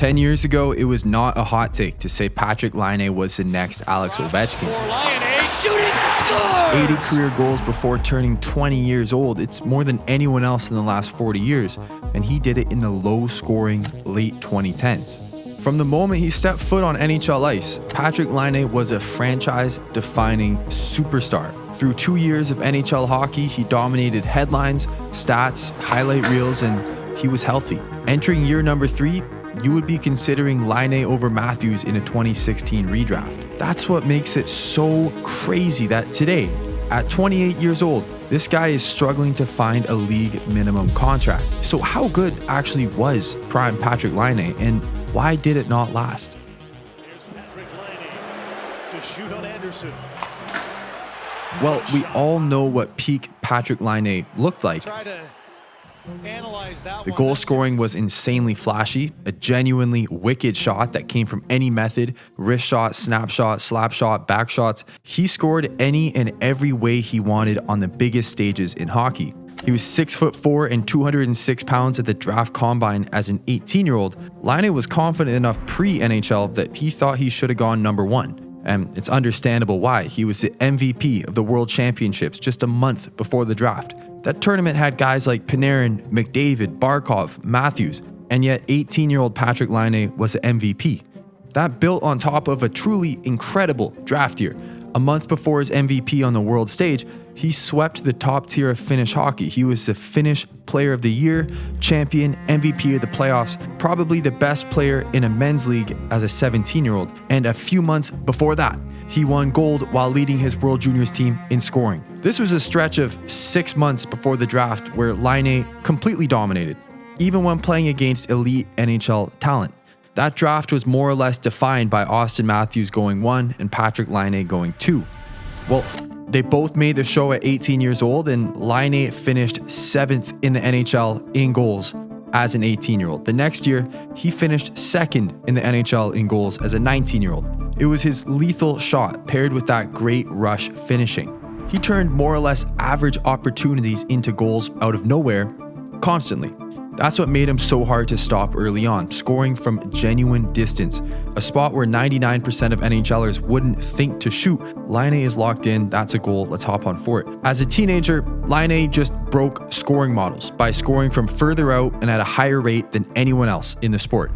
10 years ago, it was not a hot take to say Patrik Laine was the next Alex Ovechkin. 80 career goals before turning 20 years old. It's more than anyone else in the last 40 years, and he did it in the low-scoring late 2010s. From the moment he stepped foot on NHL ice, Patrik Laine was a franchise-defining superstar. Through 2 years of NHL hockey, he dominated headlines, stats, highlight reels, and he was healthy. Entering year number 3, you would be considering Laine over Matthews in a 2016 redraft. That's what makes it so crazy that today, at 28 years old, this guy is struggling to find a league minimum contract. So how good actually was prime Patrik Laine, and why did it not last? Here's Patrik Laine to shoot on Anderson. Well, we all know what peak Patrik Laine looked like. The goal scoring was insanely flashy, a genuinely wicked shot that came from any method, wrist shot, snap shot, slap shot, back shots. He scored any and every way he wanted on the biggest stages in hockey. He was 6'4" and 206 pounds at the draft combine as an 18-year-old. Laine was confident enough pre-NHL that he thought he should have gone number 1. And it's understandable why. He was the MVP of the World Championships just a month before the draft. That tournament had guys like Panarin, McDavid, Barkov, Matthews, and yet 18-year-old Patrik Laine was the MVP. That built on top of a truly incredible draft year. A month before his MVP on the world stage, he swept the top tier of Finnish hockey. He was the Finnish Player of the Year, champion, MVP of the playoffs, probably the best player in a men's league as a 17-year-old. And a few months before that, he won gold while leading his World Juniors team in scoring. This was a stretch of 6 months before the draft where Laine completely dominated, even when playing against elite NHL talent. That draft was more or less defined by Austin Matthews going 1 and Patrik Laine going 2. Well, they both made the show at 18 years old, and Laine finished 7th in the NHL in goals as an 18-year-old. The next year, he finished 2nd in the NHL in goals as a 19-year-old. It was his lethal shot paired with that great rush finishing. He turned more or less average opportunities into goals out of nowhere constantly. That's what made him so hard to stop early on, scoring from genuine distance, a spot where 99% of NHLers wouldn't think to shoot. Laine is locked in, that's a goal, let's hop on for it. As a teenager, Laine just broke scoring models by scoring from further out and at a higher rate than anyone else in the sport.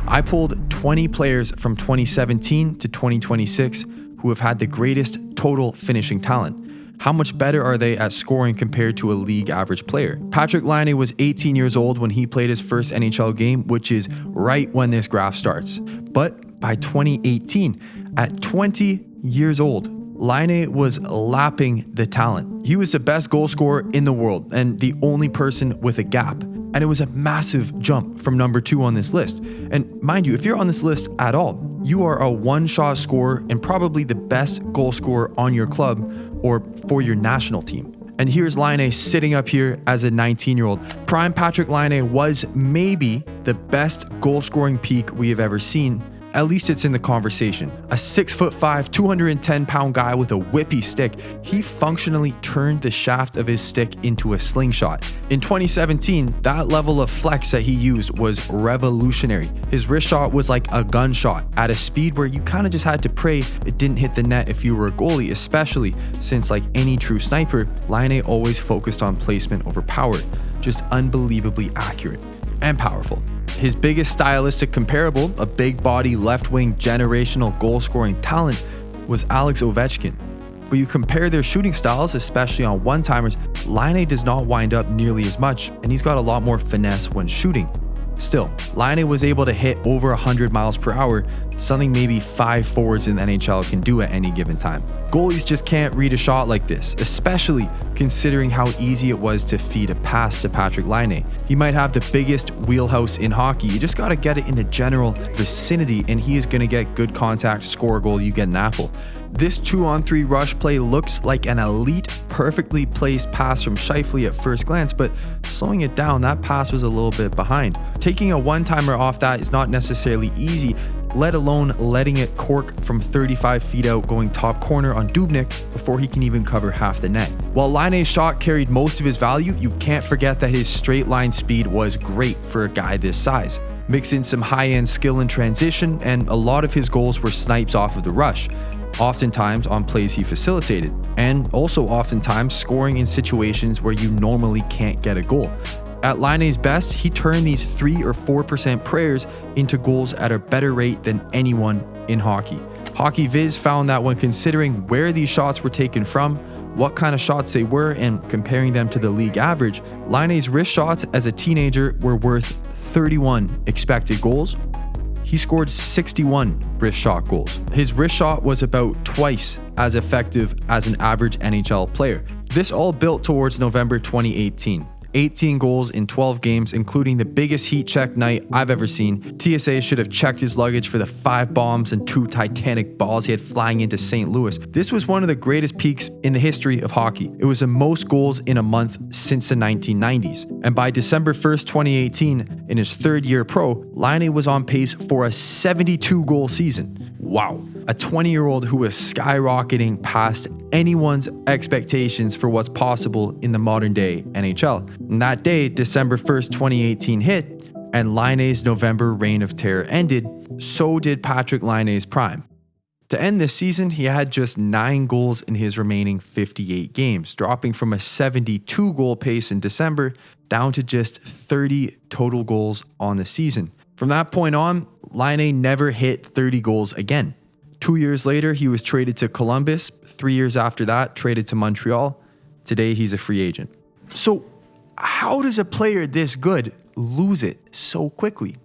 I pulled 20 players from 2017 to 2026 who have had the greatest total finishing talent. How much better are they at scoring compared to a league average player? Patrik Laine was 18 years old when he played his first NHL game, which is right when this graph starts. But by 2018, at 20 years old, Laine was lapping the talent. He was the best goal scorer in the world and the only person with a gap. And it was a massive jump from number 2 on this list. And mind you, if you're on this list at all, you are a one-shot scorer and probably the best goal scorer on your club or for your national team. And here's Laine sitting up here as a 19-year-old. Prime Patrik Laine was maybe the best goal-scoring peak we have ever seen. At least it's in the conversation. A 6'5", 210-pound guy with a whippy stick, he functionally turned the shaft of his stick into a slingshot. In 2017, that level of flex that he used was revolutionary. His wrist shot was like a gunshot at a speed where you kind of just had to pray it didn't hit the net if you were a goalie, especially since, like any true sniper, Laine always focused on placement over power. Just unbelievably accurate and powerful. His biggest stylistic comparable, a big body left wing generational goal scoring talent, was Alex Ovechkin. But you compare their shooting styles, especially on one-timers, Laine does not wind up nearly as much, and he's got a lot more finesse when shooting. Still, Laine was able to hit over 100 miles per hour, something maybe 5 forwards in the NHL can do at any given time. Goalies just can't read a shot like this, especially considering how easy it was to feed a pass to Patrik Laine. He might have the biggest wheelhouse in hockey, you just gotta get it in the general vicinity and he is gonna get good contact, score a goal, you get an apple. This 2-on-3 rush play looks like an elite, perfectly placed pass from Scheifele at first glance, but slowing it down, that pass was a little bit behind. Taking a one-timer off that is not necessarily easy, let alone letting it cork from 35 feet out going top corner on Dubnyk before he can even cover half the net. While Laine's shot carried most of his value, you can't forget that his straight line speed was great for a guy this size. mix in some high-end skill in transition, and a lot of his goals were snipes off of the rush, oftentimes on plays he facilitated, and also oftentimes scoring in situations where you normally can't get a goal. At Laine's best, he turned these 3 or 4% prayers into goals at a better rate than anyone in hockey. HockeyViz found that when considering where these shots were taken from, what kind of shots they were, and comparing them to the league average, Laine's wrist shots as a teenager were worth 31 expected goals. He scored 61 wrist shot goals. His wrist shot was about twice as effective as an average NHL player. This all built towards November 2018. 18 goals in 12 games, including the biggest heat check night I've ever seen. TSA should have checked his luggage for the 5 bombs and 2 Titanic balls he had flying into St. Louis. This was one of the greatest peaks in the history of hockey. It was the most goals in a month since the 1990s. And by December 1st, 2018, in his 3rd year pro, Laine was on pace for a 72-goal season. Wow. A 20-year-old who was skyrocketing past anyone's expectations for what's possible in the modern day NHL. And that day, December 1st, 2018 hit, and Laine's November reign of terror ended, so did Patrik Laine's prime. To end this season, he had just 9 goals in his remaining 58 games, dropping from a 72-goal pace in December down to just 30 total goals on the season. From that point on, Laine never hit 30 goals again. 2 years later, he was traded to Columbus. 3 years after that, traded to Montreal. Today, he's a free agent. So, how does a player this good lose it so quickly?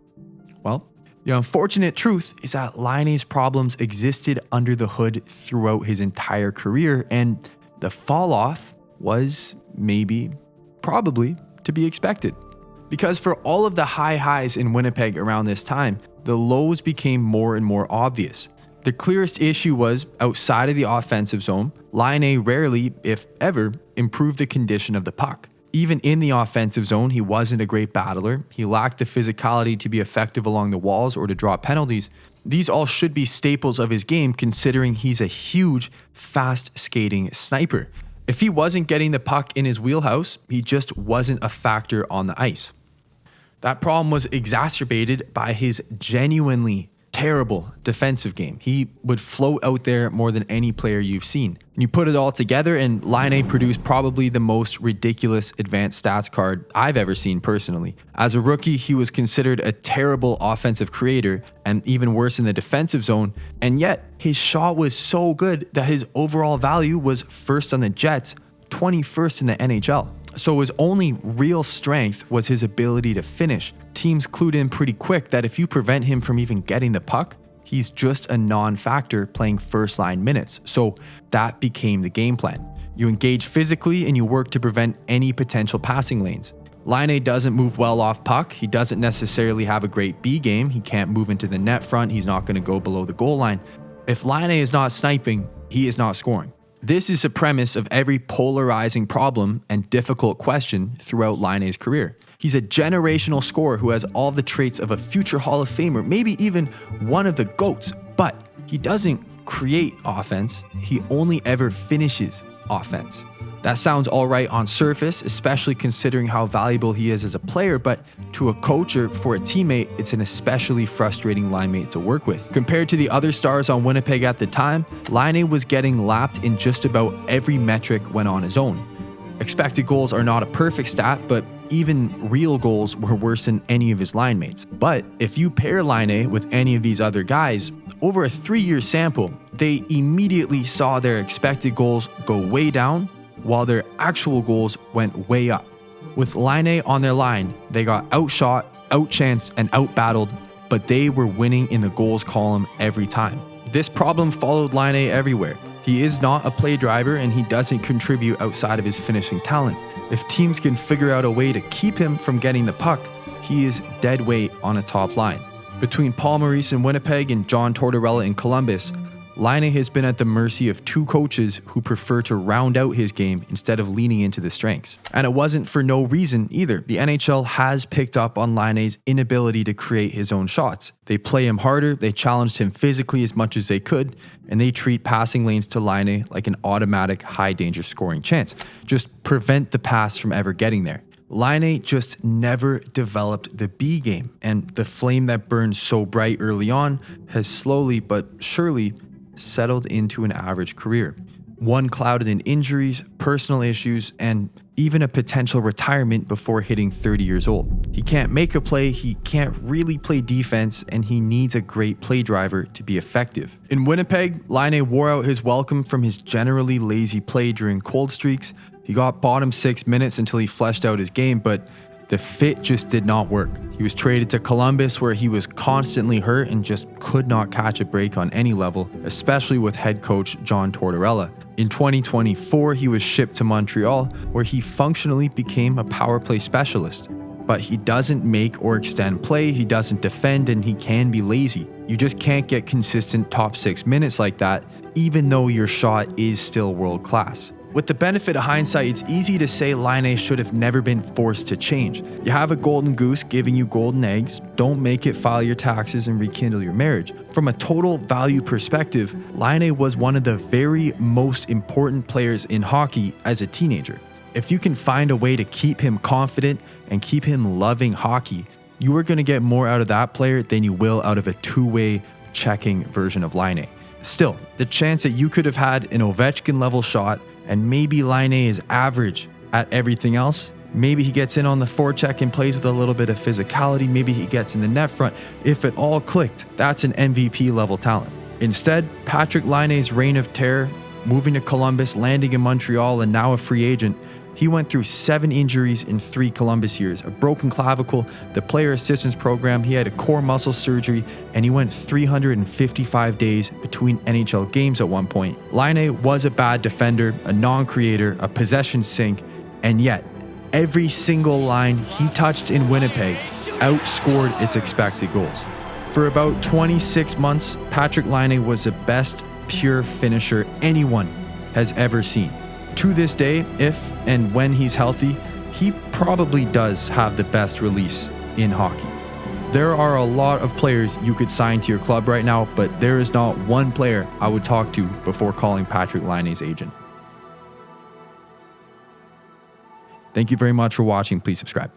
Well, the unfortunate truth is that Laine's problems existed under the hood throughout his entire career, and the fall off was probably to be expected. Because for all of the high highs in Winnipeg around this time, the lows became more and more obvious. The clearest issue was, outside of the offensive zone, Laine rarely, if ever, improved the condition of the puck. Even in the offensive zone, he wasn't a great battler. He lacked the physicality to be effective along the walls or to draw penalties. These all should be staples of his game, considering he's a huge, fast skating sniper. If he wasn't getting the puck in his wheelhouse, he just wasn't a factor on the ice. That problem was exacerbated by his genuinely terrible defensive game. He would float out there more than any player you've seen. And you put it all together, and Laine produced probably the most ridiculous advanced stats card I've ever seen personally. As a rookie, he was considered a terrible offensive creator, and even worse in the defensive zone, and yet his shot was so good that his overall value was first on the Jets, 21st in the NHL. So his only real strength was his ability to finish. Teams clued in pretty quick that if you prevent him from even getting the puck, he's just a non-factor playing first-line minutes. So that became the game plan. You engage physically and you work to prevent any potential passing lanes. Laine doesn't move well off puck. He doesn't necessarily have a great B game. He can't move into the net front. He's not going to go below the goal line. If Laine is not sniping, he is not scoring. This is the premise of every polarizing problem and difficult question throughout Laine's career. He's a generational scorer who has all the traits of a future Hall of Famer, maybe even one of the GOATs, but he doesn't create offense. He only ever finishes offense. That sounds all right on surface, especially considering how valuable he is as a player, but to a coach or for a teammate, it's an especially frustrating line mate to work with. Compared to the other stars on Winnipeg at the time, Laine was getting lapped in just about every metric when on his own. Expected goals are not a perfect stat, but even real goals were worse than any of his line mates. But if you pair Laine with any of these other guys, over a 3-year sample, they immediately saw their expected goals go way down, while their actual goals went way up. With Laine on their line, they got outshot, outchanced, and outbattled, but they were winning in the goals column every time. This problem followed Laine everywhere. He is not a play driver, and he doesn't contribute outside of his finishing talent. If teams can figure out a way to keep him from getting the puck, he is dead weight on a top line. Between Paul Maurice in Winnipeg and John Tortorella in Columbus, Laine has been at the mercy of 2 coaches who prefer to round out his game instead of leaning into the strengths. And it wasn't for no reason either. The NHL has picked up on Laine's inability to create his own shots. They play him harder, they challenged him physically as much as they could, and they treat passing lanes to Laine like an automatic high-danger scoring chance. Just prevent the pass from ever getting there. Laine just never developed the B game, and the flame that burned so bright early on has slowly but surely settled into an average career. One clouded in injuries, personal issues, and even a potential retirement before hitting 30 years old. He can't make a play, he can't really play defense, and he needs a great play driver to be effective. In Winnipeg, Laine wore out his welcome from his generally lazy play during cold streaks. He got bottom 6 minutes until he fleshed out his game, but the fit just did not work. He was traded to Columbus, where he was constantly hurt and just could not catch a break on any level, especially with head coach John Tortorella. In 2024, he was shipped to Montreal, where he functionally became a power play specialist. But he doesn't make or extend play, he doesn't defend, and he can be lazy. You just can't get consistent top 6 minutes like that, even though your shot is still world class. With the benefit of hindsight, it's easy to say Laine should have never been forced to change. You have a golden goose giving you golden eggs. Don't make it file your taxes and rekindle your marriage. From a total value perspective, Laine was one of the very most important players in hockey as a teenager. If you can find a way to keep him confident and keep him loving hockey, you are going to get more out of that player than you will out of a two-way checking version of Laine. Still, the chance that you could have had an Ovechkin level shot and maybe Laine is average at everything else. Maybe he gets in on the forecheck and plays with a little bit of physicality. Maybe he gets in the net front. If it all clicked, that's an MVP level talent. Instead, Patrik Laine's reign of terror, moving to Columbus, landing in Montreal, and now a free agent, he went through 7 injuries in 3 Columbus years, a broken clavicle, the player assistance program, he had a core muscle surgery, and he went 355 days between NHL games at one point. Laine was a bad defender, a non-creator, a possession sink, and yet, every single line he touched in Winnipeg outscored its expected goals. For about 26 months, Patrik Laine was the best pure finisher anyone has ever seen. To this day, if and when he's healthy, he probably does have the best release in hockey. There are a lot of players you could sign to your club right now, but there is not one player I would talk to before calling Patrik Laine's agent. Thank you very much for watching. Please subscribe.